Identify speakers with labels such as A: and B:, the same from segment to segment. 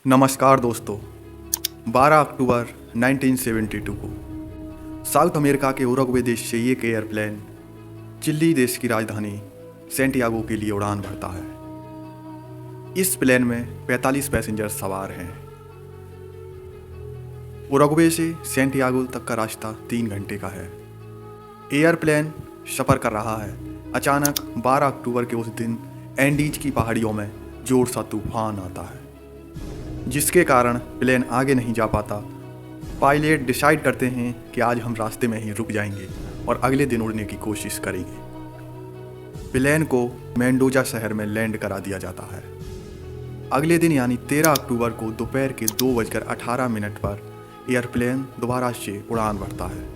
A: नमस्कार दोस्तों। 12 अक्टूबर 1972 को साउथ अमेरिका के उरुग्वे देश से एक एयरप्लेन चिली देश की राजधानी सैंटियागो के लिए उड़ान भरता है। इस प्लेन में 45 पैसेंजर सवार हैं। उरुग्वे से सैंटियागो तक का रास्ता 3 घंटे का है। एयरप्लेन सफ़र कर रहा है। अचानक 12 अक्टूबर के उस दिन एंडीज की पहाड़ियों में जोर सा तूफान आता है, जिसके कारण प्लेन आगे नहीं जा पाता। पायलट डिसाइड करते हैं कि आज हम रास्ते में ही रुक जाएंगे और अगले दिन उड़ने की कोशिश करेंगे। प्लेन को मेंडोजा शहर में लैंड करा दिया जाता है। अगले दिन यानी 13 अक्टूबर को दोपहर के 2:18 पर एयरप्लेन दोबारा से उड़ान भरता है।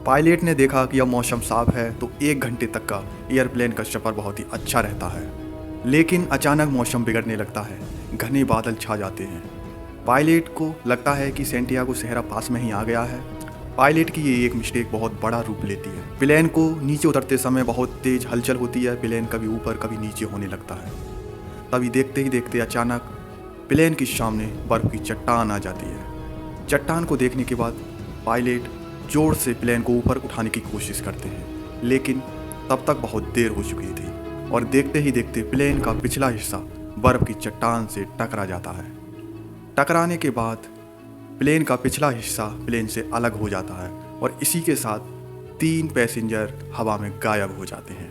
A: पायलट ने देखा कि अब मौसम साफ है तो 1 घंटे तक का एयरप्लेन का सफ़र बहुत ही अच्छा रहता है, लेकिन अचानक मौसम बिगड़ने लगता है। घने बादल छा जाते हैं। पायलट को लगता है कि सैंटियागो शहर पास में ही आ गया है। पायलट की ये एक मिस्टेक बहुत बड़ा रूप लेती है। प्लेन को नीचे उतरते समय बहुत तेज हलचल होती है। प्लेन कभी ऊपर कभी नीचे होने लगता है। तभी देखते ही देखते अचानक प्लेन के सामने बर्फ़ की चट्टान आ जाती है। चट्टान को देखने के बाद पायलट जोर से प्लेन को ऊपर उठाने की कोशिश करते हैं, लेकिन तब तक बहुत देर हो चुकी थी और देखते ही देखते प्लेन का पिछला हिस्सा बर्फ़ की चट्टान से टकरा जाता है। टकराने के बाद प्लेन का पिछला हिस्सा प्लेन से अलग हो जाता है और इसी के साथ 3 पैसेंजर हवा में गायब हो जाते हैं।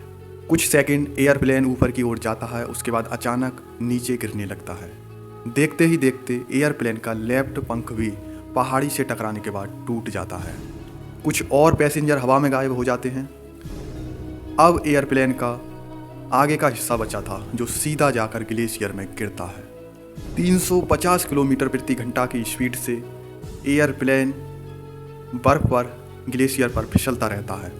A: कुछ सेकंड एयरप्लेन ऊपर की ओर जाता है, उसके बाद अचानक नीचे गिरने लगता है। देखते ही देखते एयरप्लेन का लेफ्ट पंख भी पहाड़ी से टकराने के बाद टूट जाता है। कुछ और पैसेंजर हवा में गायब हो जाते हैं। अब एयरप्लेन का आगे का हिस्सा बचा था, जो सीधा जाकर ग्लेशियर में गिरता है। 350 किलोमीटर प्रति घंटा की स्पीड से एयरप्लेन बर्फ पर ग्लेशियर पर फिसलता रहता है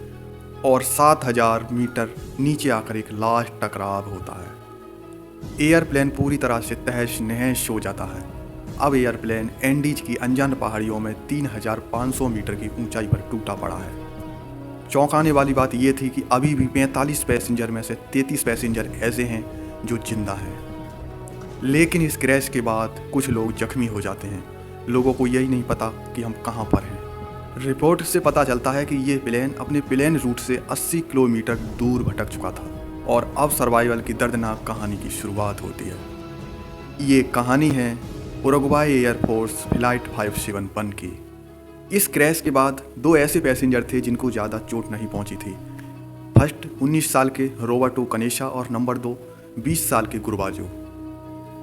A: और 7000 मीटर नीचे आकर एक लास्ट टकराव होता है। एयरप्लेन पूरी तरह से तहस नहस हो जाता है। अब एयरप्लेन एंडीज की अनजान पहाड़ियों में 3500 मीटर की ऊंचाई पर टूटा पड़ा है। चौंकाने वाली बात यह थी कि अभी भी 45 पैसेंजर में से 33 पैसेंजर ऐसे हैं जो जिंदा हैं। लेकिन इस क्रैश के बाद कुछ लोग जख्मी हो जाते हैं। लोगों को यही नहीं पता कि हम कहां पर हैं। रिपोर्ट से पता चलता है कि ये प्लेन अपने प्लेन रूट से 80 किलोमीटर दूर भटक चुका था और अब सर्वाइवल की दर्दनाक कहानी की शुरुआत होती है। ये कहानी है उरुग्वे एयरफोर्स फ्लाइट 571 की। इस क्रैश के बाद 2 ऐसे पैसेंजर थे जिनको ज़्यादा चोट नहीं पहुंची थी। फर्स्ट 19 साल के रोबर्टो कनेशा और नंबर 2 20 साल के गुरबाजो।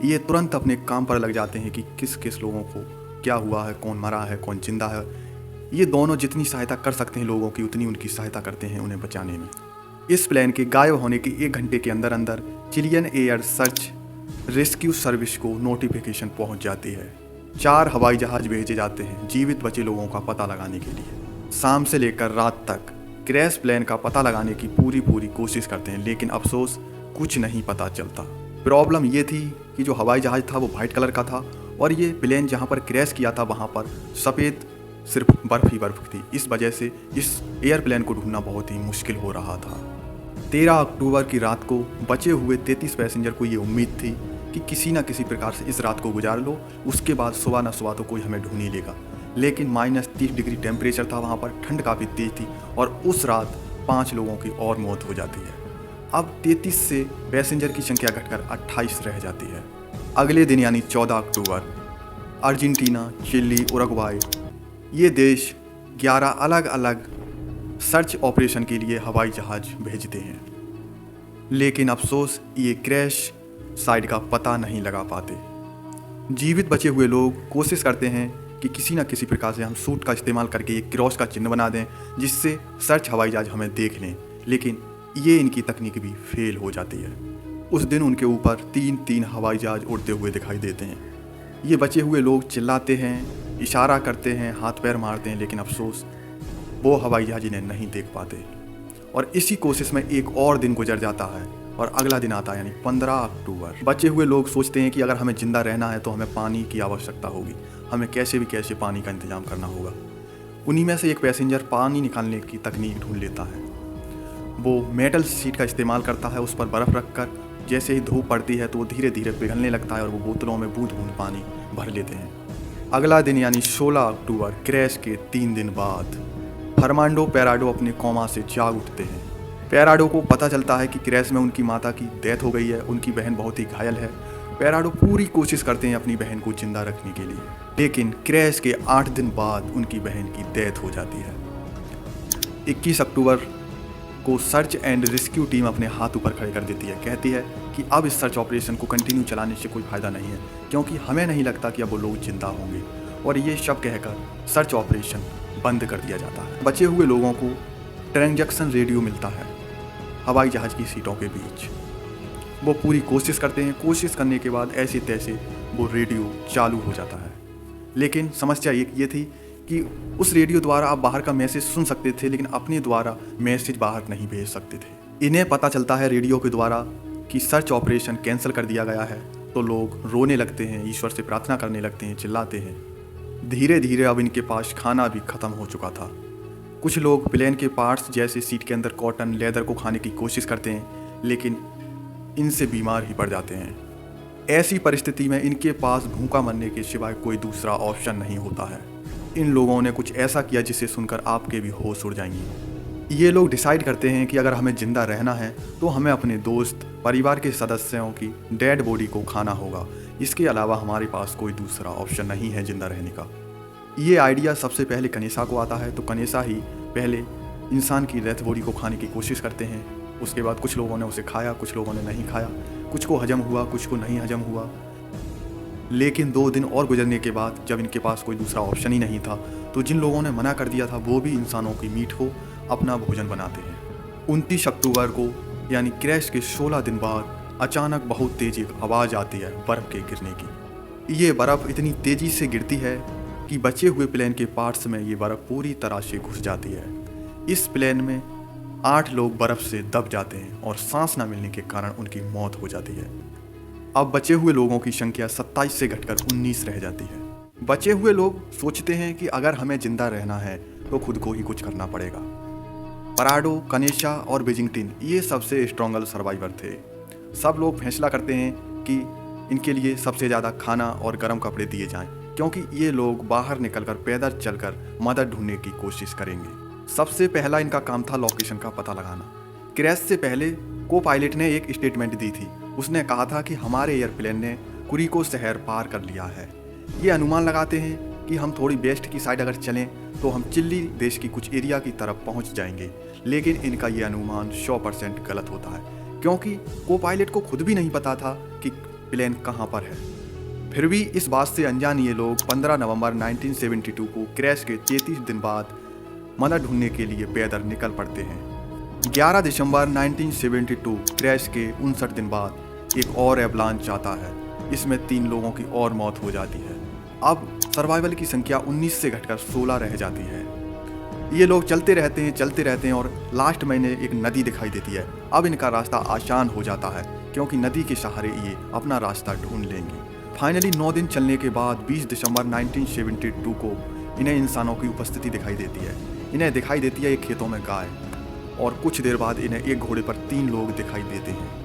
A: ये तुरंत अपने काम पर लग जाते हैं कि किस किस लोगों को क्या हुआ है, कौन मरा है, कौन जिंदा है। ये दोनों जितनी सहायता कर सकते हैं लोगों की, उतनी उनकी सहायता करते हैं उन्हें बचाने में। इस प्लेन के गायब होने के 1 घंटे के अंदर अंदर Chilean air search rescue service को नोटिफिकेशन पहुंच जाती है। 4 हवाई जहाज भेजे जाते हैं जीवित बचे लोगों का पता लगाने के लिए। शाम से लेकर रात तक क्रैश प्लेन का पता लगाने की पूरी कोशिश करते हैं, लेकिन अफसोस कुछ नहीं पता चलता। प्रॉब्लम ये थी कि जो हवाई जहाज था वो वाइट कलर का था और ये प्लेन जहाँ पर क्रैश किया था वहाँ पर सफ़ेद सिर्फ बर्फ़ ही बर्फ़ थी। इस वजह से इस एयरप्लेन को ढूंढना बहुत ही मुश्किल हो रहा था। 13 अक्टूबर की रात को बचे हुए 33 पैसेंजर को ये उम्मीद थी कि किसी न किसी प्रकार से इस रात को गुजार लो, उसके बाद सुबह न सुबह तो कोई हमें ढूंढ ही लेगा। लेकिन -30 डिग्री टेम्परेचर था वहाँ पर, ठंड काफ़ी तेज थी और उस रात 5 लोगों की और मौत हो जाती है। अब 33 से पैसेंजर की संख्या घटकर 28 रह जाती है। अगले दिन यानी 14 अक्टूबर अर्जेंटीना, चिली, उरुग्वे ये देश 11 अलग अलग सर्च ऑपरेशन के लिए हवाई जहाज भेजते हैं, लेकिन अफसोस ये क्रैश साइट का पता नहीं लगा पाते। जीवित बचे हुए लोग कोशिश करते हैं कि किसी न किसी प्रकार से हम सूट का इस्तेमाल करके एक क्रॉस का चिन्ह बना दें जिससे सर्च हवाई जहाज हमें देख लें, लेकिन ये इनकी तकनीक भी फेल हो जाती है। उस दिन उनके ऊपर 3 हवाई जहाज उड़ते हुए दिखाई देते हैं। ये बचे हुए लोग चिल्लाते हैं, इशारा करते हैं, हाथ पैर मारते हैं, लेकिन अफसोस वो हवाई जहाज इन्हें नहीं देख पाते। और इसी कोशिश में एक और दिन गुजर जाता है और अगला दिन आता है यानी 15 अक्टूबर। बचे हुए लोग सोचते हैं कि अगर हमें ज़िंदा रहना है तो हमें पानी की आवश्यकता होगी, हमें कैसे भी कैसे पानी का इंतज़ाम करना होगा। उन्हीं में से एक पैसेंजर पानी निकालने की तकनीक ढूंढ लेता है। वो मेटल शीट का इस्तेमाल करता है, उस पर बर्फ़ रखकर जैसे ही धूप पड़ती है तो वो धीरे धीरे पिघलने लगता है और वो बोतलों में बूंद बूंद पानी भर लेते हैं। अगला दिन यानी 16 अक्टूबर क्रैश के 3 दिन बाद फर्नांडो पेराडो अपने कोमा से जाग उठते हैं। पेराडो को पता चलता है कि क्रैश में उनकी माता की डेथ हो गई है, उनकी बहन बहुत ही घायल है। पेराडो पूरी कोशिश करते हैं अपनी बहन को जिंदा रखने के लिए, लेकिन क्रैश के 8 दिन बाद उनकी बहन की डेथ हो जाती है। 21 अक्टूबर को सर्च एंड रेस्क्यू टीम अपने हाथ ऊपर खड़े कर देती है। कहती है कि अब इस सर्च ऑपरेशन को कंटिन्यू चलाने से कोई फ़ायदा नहीं है, क्योंकि हमें नहीं लगता कि अब वो लोग जिंदा होंगे, और ये शब कहकर सर्च ऑपरेशन बंद कर दिया जाता है। बचे हुए लोगों को ट्रांजैक्शन रेडियो मिलता है हवाई जहाज़ की सीटों के बीच। वो पूरी कोशिश करते हैं, कोशिश करने के बाद ऐसे तैसे वो रेडियो चालू हो जाता है। लेकिन समस्या एक ये थी कि उस रेडियो द्वारा आप बाहर का मैसेज सुन सकते थे, लेकिन अपने द्वारा मैसेज बाहर नहीं भेज सकते थे। इन्हें पता चलता है रेडियो के द्वारा कि सर्च ऑपरेशन कैंसिल कर दिया गया है, तो लोग रोने लगते हैं, ईश्वर से प्रार्थना करने लगते हैं, चिल्लाते हैं। धीरे धीरे अब इनके पास खाना भी ख़त्म हो चुका था। कुछ लोग प्लेन के पार्ट्स जैसे सीट के अंदर कॉटन, लेदर को खाने की कोशिश करते हैं, लेकिन इनसे बीमार ही पड़ जाते हैं। ऐसी परिस्थिति में इनके पास भूखा मरने के सिवाय कोई दूसरा ऑप्शन नहीं होता है। इन लोगों ने कुछ ऐसा किया जिसे सुनकर आपके भी होश उड़ जाएंगे। ये लोग डिसाइड करते हैं कि अगर हमें ज़िंदा रहना है तो हमें अपने दोस्त, परिवार के सदस्यों की डेड बॉडी को खाना होगा। इसके अलावा हमारे पास कोई दूसरा ऑप्शन नहीं है ज़िंदा रहने का। ये आइडिया सबसे पहले कनेसा को आता है, तो कनेसा ही पहले इंसान की डेथ बॉडी को खाने की कोशिश करते हैं। उसके बाद कुछ लोगों ने उसे खाया, कुछ लोगों ने नहीं खाया, कुछ को हजम हुआ, कुछ को नहीं हजम हुआ। लेकिन 2 दिन और गुजरने के बाद जब इनके पास कोई दूसरा ऑप्शन ही नहीं था, तो जिन लोगों ने मना कर दिया था वो भी इंसानों की मीट को अपना भोजन बनाते हैं। 29 अक्टूबर को यानी क्रैश के 16 दिन बाद अचानक बहुत तेज़ एक आवाज़ आती है बर्फ़ के गिरने की। ये बर्फ़ इतनी तेज़ी से गिरती है कि बचे हुए प्लेन के पार्ट्स में ये बर्फ़ पूरी तरह से घुस जाती है। इस प्लेन में 8 लोग बर्फ़ से दब जाते हैं और सांस न मिलने के कारण उनकी मौत हो जाती है। अब बचे हुए लोगों की संख्या 27 से घटकर 19 रह जाती है। बचे हुए लोग सोचते हैं कि अगर हमें जिंदा रहना है तो खुद को ही कुछ करना पड़ेगा। पेराडो, कनेसा और बेजिंगटन ये सबसे स्ट्रॉन्गल सर्वाइवर थे। सब लोग फैसला करते हैं कि इनके लिए सबसे ज़्यादा खाना और गर्म कपड़े दिए जाएं, क्योंकि ये लोग बाहर निकलकर पैदल चलकर मदद ढूंढने की कोशिश करेंगे। सबसे पहला इनका काम था लोकेशन का पता लगाना। क्रैश से पहले को पायलट ने एक स्टेटमेंट दी थी। उसने कहा था कि हमारे एयरप्लेन ने कुरिको शहर पार कर लिया है। ये अनुमान लगाते हैं कि हम थोड़ी वेस्ट की साइड अगर चलें तो हम चिली देश की कुछ एरिया की तरफ पहुंच जाएंगे। लेकिन इनका ये अनुमान 100% गलत होता है, क्योंकि को पायलट को खुद भी नहीं पता था कि प्लेन कहाँ पर है। फिर भी इस बात से अनजान ये लोग 15 नवंबर 1972 को क्रैश के 33 दिन बाद मदद ढूंढने के लिए पैदल निकल पड़ते हैं। 11 दिसंबर 1972 क्रैश के 59 दिन बाद एक और एवलांच आता है। इसमें 3 लोगों की और मौत हो जाती है। अब सर्वाइवल की संख्या 19 से घटकर 16 रह जाती है। ये लोग चलते रहते हैं और लास्ट में इन्हें एक नदी दिखाई देती है। अब इनका रास्ता आसान हो जाता है, क्योंकि नदी के सहारे ये अपना रास्ता ढूंढ लेंगे। फाइनली 9 दिन चलने के बाद 20 दिसंबर 1972 को इन्हें इंसानों की उपस्थिति दिखाई देती है। इन्हें दिखाई देती है एक खेतों में गाय, और कुछ देर बाद इन्हें एक घोड़े पर 3 लोग दिखाई देते हैं।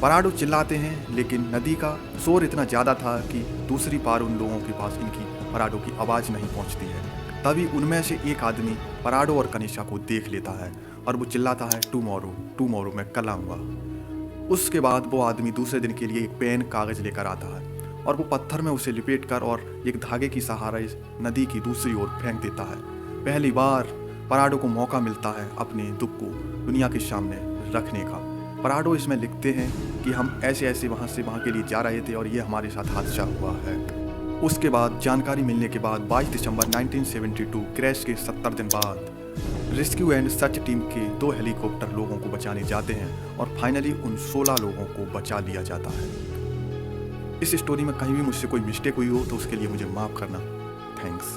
A: पेराडो चिल्लाते हैं, लेकिन नदी का शोर इतना ज़्यादा था कि दूसरी पार उन लोगों के पास इनकी पेराडो की आवाज़ नहीं पहुंचती है। तभी उनमें से एक आदमी पेराडो और कनेसा को देख लेता है और वो चिल्लाता है टुमारो, मैं कल आऊँगा। उसके बाद वो आदमी दूसरे दिन के लिए एक पेन कागज़ लेकर आता है और वो पत्थर में उसे लिपेट कर और एक धागे की सहारा इस नदी की दूसरी ओर फेंक देता है। पहली बार पेराडो को मौका मिलता है अपने दुख को दुनिया के सामने रखने का। पेराडो इसमें लिखते हैं कि हम ऐसे वहाँ से वहाँ के लिए जा रहे थे और ये हमारे साथ हादसा हुआ है। उसके बाद जानकारी मिलने के बाद 22 दिसंबर 1972 क्रैश के 70 दिन बाद रेस्क्यू एंड सर्च टीम के 2 हेलीकॉप्टर लोगों को बचाने जाते हैं और फाइनली उन 16 लोगों को बचा लिया जाता है। इस स्टोरी में कहीं भी मुझसे कोई मिस्टेक हुई हो तो उसके लिए मुझे माफ़ करना। थैंक्स।